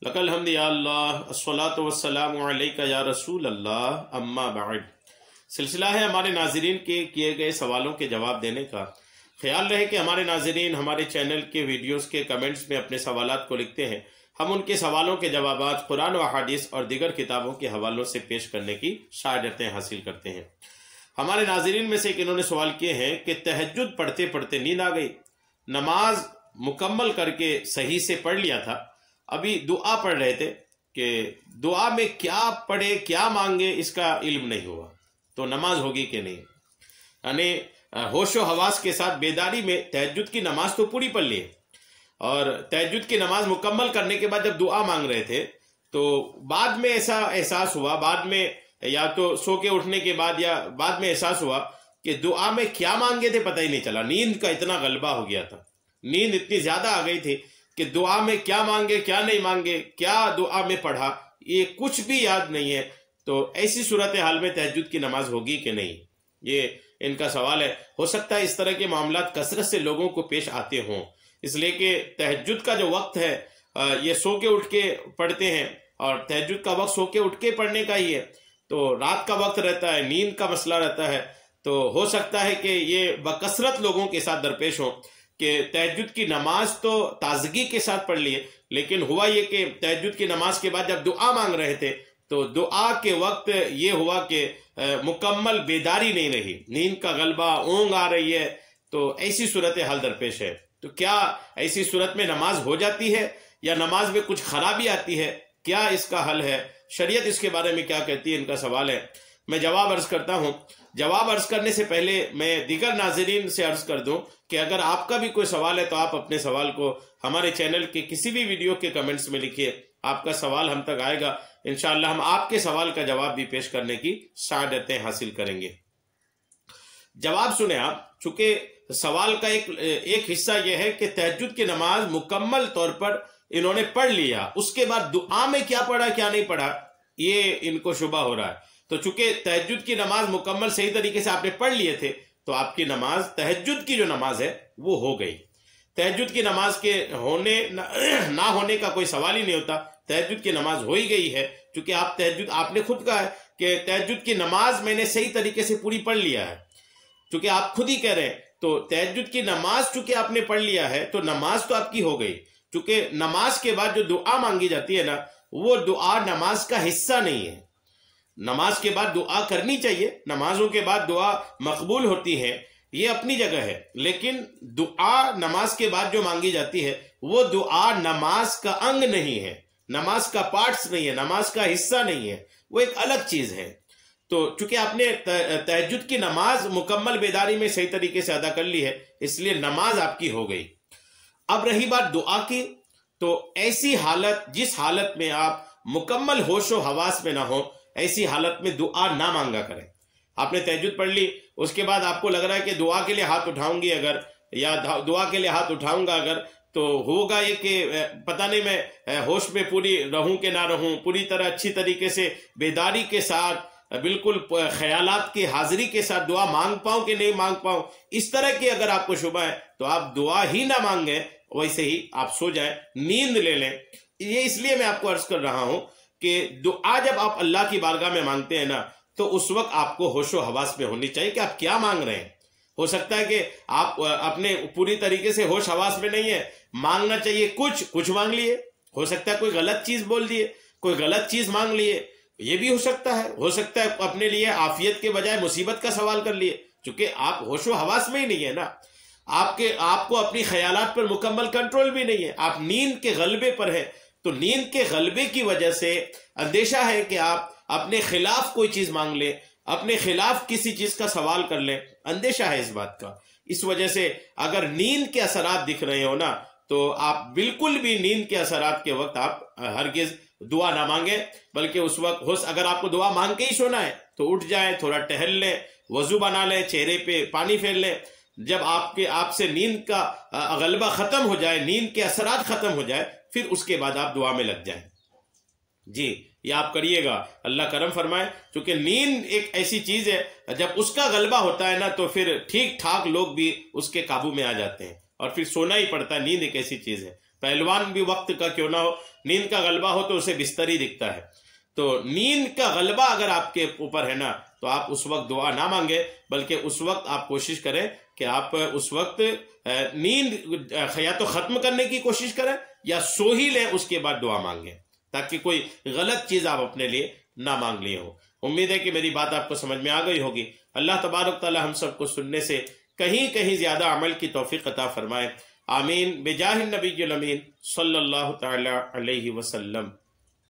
लकल हम्द या अल्लाह अस्सलातु वस्सलामु अलैका या रसूल अल्लाह अम्मा बाद। सिलसिला है हमारे नाजरीन के किए गए सवालों के जवाब देने का। ख्याल रहे कि हमारे नाजरीन हमारे चैनल के वीडियोस के कमेंट्स में अपने सवालात को लिखते हैं। हम उनके सवालों के जवाबात कुरान व हदीस और दीगर किताबों के हवालों से पेश करने की शहादतें हासिल करते हैं। हमारे नाजरीन में से एक इन्होंने सवाल किए हैं कि तहज्जुद पढ़ते पढ़ते नींद आ गई, नमाज मुकम्मल करके सही से पढ़ लिया था, अभी दुआ पढ़ रहे थे कि दुआ में क्या पढ़े क्या मांगे इसका इल्म नहीं हुआ, तो नमाज होगी कि नहीं। यानी होशो हवास के साथ बेदारी में तहज्जुद की नमाज तो पूरी पढ़ ली और तहज्जुद की नमाज मुकम्मल करने के बाद जब दुआ मांग रहे थे तो बाद में ऐसा एहसास हुआ, बाद में या तो सो के उठने के बाद या बाद में एहसास हुआ कि दुआ में क्या मांगे थे पता ही नहीं चला। नींद का इतना गलबा हो गया था, नींद इतनी ज्यादा आ गई थी कि दुआ में क्या मांगे क्या नहीं मांगे, क्या दुआ में पढ़ा, ये कुछ भी याद नहीं है। तो ऐसी सूरत हाल में तहज्जुद की नमाज होगी कि नहीं, ये इनका सवाल है। हो सकता है इस तरह के मामलात कसरत से लोगों को पेश आते हों, इसलिए कि तहज्जुद का जो वक्त है ये सो के उठ के पढ़ते हैं और तहज्जुद का वक्त सो के उठ के पढ़ने का ही है, तो रात का वक्त रहता है, नींद का मसला रहता है। तो हो सकता है कि ये बकसरत लोगों के साथ दरपेश हो कि तहज्जुद की नमाज तो ताजगी के साथ पढ़ लिए, लेकिन हुआ ये कि तहज्जुद की नमाज के बाद जब दुआ मांग रहे थे तो दुआ के वक्त ये हुआ कि मुकम्मल बेदारी नहीं रही, नींद का गलबा, ऊँग आ रही है, तो ऐसी सूरत हाल दरपेश है। तो क्या ऐसी सूरत में नमाज हो जाती है या नमाज में कुछ खराबी आती है, क्या इसका हल है, शरीयत इसके बारे में क्या कहती है, इनका सवाल है। मैं जवाब अर्ज करता हूँ। जवाब अर्ज करने से पहले मैं दीगर नाजरीन से अर्ज कर दूं कि अगर आपका भी कोई सवाल है तो आप अपने सवाल को हमारे चैनल के किसी भी वीडियो के कमेंट्स में लिखिए, आपका सवाल हम तक आएगा। इंशाअल्लाह हम आपके सवाल का जवाब भी पेश करने की सआदतें हासिल करेंगे। जवाब सुने आप, चूंकि सवाल का एक हिस्सा यह है कि तहज्जुद की नमाज मुकम्मल तौर पर इन्होंने पढ़ लिया, उसके बाद दुआ में क्या पढ़ा क्या नहीं पढ़ा ये इनको शुबा हो रहा है। तो चूंकि तहज्जुद की नमाज मुकम्मल सही तरीके से आपने पढ़ लिए थे तो आपकी नमाज तहज्जुद की जो नमाज है वो हो गई। तहज्जुद की नमाज के होने ना होने का कोई सवाल ही नहीं होता, तहज्जुद की नमाज हो ही गई है। चूंकि आप तहज्जुद, आपने खुद कहा है कि तहज्जुद की नमाज मैंने सही तरीके से पूरी पढ़ लिया है, चूंकि आप खुद ही कह रहे हैं, तो तहज्जुद की नमाज चूंकि आपने पढ़ लिया है तो नमाज तो आपकी हो गई। चूंकि नमाज के बाद जो दुआ मांगी जाती है ना, वो दुआ नमाज का हिस्सा नहीं है। नमाज के बाद दुआ करनी चाहिए, नमाजों के बाद दुआ मकबूल होती है, ये अपनी जगह है, लेकिन दुआ नमाज के बाद जो मांगी जाती है वो दुआ नमाज का अंग नहीं है, नमाज का पार्ट्स नहीं है, नमाज का हिस्सा नहीं है, वो एक अलग चीज है। तो चूंकि आपने तहज्जुद की नमाज मुकम्मल बेदारी में सही तरीके से अदा कर ली है, इसलिए नमाज आपकी हो गई। अब रही बात दुआ की, तो ऐसी हालत, जिस हालत में आप मुकम्मल होशो हवास में ना हो, ऐसी हालत में दुआ ना मांगा करें। आपने तहज्जुद पढ़ ली, उसके बाद आपको लग रहा है कि दुआ के लिए हाथ उठाऊंगी अगर, या दुआ के लिए हाथ उठाऊंगा अगर, तो होगा ये कि पता नहीं मैं होश में पूरी रहूं कि ना रहूं, पूरी तरह अच्छी तरीके से बेदारी के साथ बिल्कुल ख्यालात की हाजिरी के साथ दुआ मांग पाऊं कि नहीं मांग पाऊं, इस तरह की अगर आपको शुबा है तो आप दुआ ही ना मांगे, वैसे ही आप सो जाएं, नींद ले लें। ये इसलिए मैं आपको अर्ज कर रहा हूं कि दुआ जब आप अल्लाह की बारगाह में मांगते हैं ना, तो उस वक्त आपको होशो हवास में होनी चाहिए कि आप क्या मांग रहे हैं। हो सकता है कि आप अपने पूरी तरीके से होश हवास में नहीं है, मांगना चाहिए कुछ मांग लिए, हो सकता है कोई गलत चीज बोल दिए, कोई गलत चीज मांग लिए, ये भी हो सकता है अपने लिए आफियत के बजाय मुसीबत का सवाल कर लिए, क्योंकि आप होशो हवास में ही नहीं है ना, आपको अपनी ख्यालात पर मुकम्मल कंट्रोल भी नहीं है, आप नींद के गलबे पर है। तो नींद के गलबे की वजह से अंदेशा है कि आप अपने खिलाफ कोई चीज मांग ले, अपने खिलाफ किसी चीज का सवाल कर ले, अंदेशा है इस बात का। इस वजह से अगर नींद के असरात दिख रहे हो ना, तो आप बिल्कुल भी नींद के असरात के वक्त आप हरगिज दुआ ना मांगे, बल्कि उस वक्त अगर आपको दुआ मांग के ही सोना है तो उठ जाए, थोड़ा टहल ले, वजू बना ले, चेहरे पे पानी फेर ले। जब आपसे नींद का गलबा खत्म हो जाए, नींद के असरात खत्म हो जाए, फिर उसके बाद आप दुआ में लग जाएं। जी, ये आप करिएगा, अल्लाह करम फरमाए। क्योंकि नींद एक ऐसी चीज है, जब उसका गलबा होता है ना तो फिर ठीक ठाक लोग भी उसके काबू में आ जाते हैं और फिर सोना ही पड़ता है। नींद एक ऐसी चीज है, پہلوان بھی وقت کا کیوں نہ ہو، نیند کا غلبہ ہو تو اسے بستر ہی دکھتا ہے۔ تو نیند کا غلبہ اگر آپ کے اوپر ہے نا تو آپ اس وقت دعا نہ مانگے، بلکہ اس وقت آپ کوشش کریں کہ آپ اس وقت نیند یا تو ختم کرنے کی کوشش کریں یا سو ہی لیں، اس کے بعد دعا مانگیں، تاکہ کوئی غلط چیز آپ اپنے لیے نہ مانگ لیے ہو۔ امید ہے کہ میری بات آپ کو سمجھ میں آ گئی ہوگی۔ اللہ تبارک تعالی ہم سب کو سننے سے کہیں زیادہ عمل کی توفیق عطا فرمائے، آمین، بجاہ النبی الامین صلی اللہ تعالی علیہ وسلم۔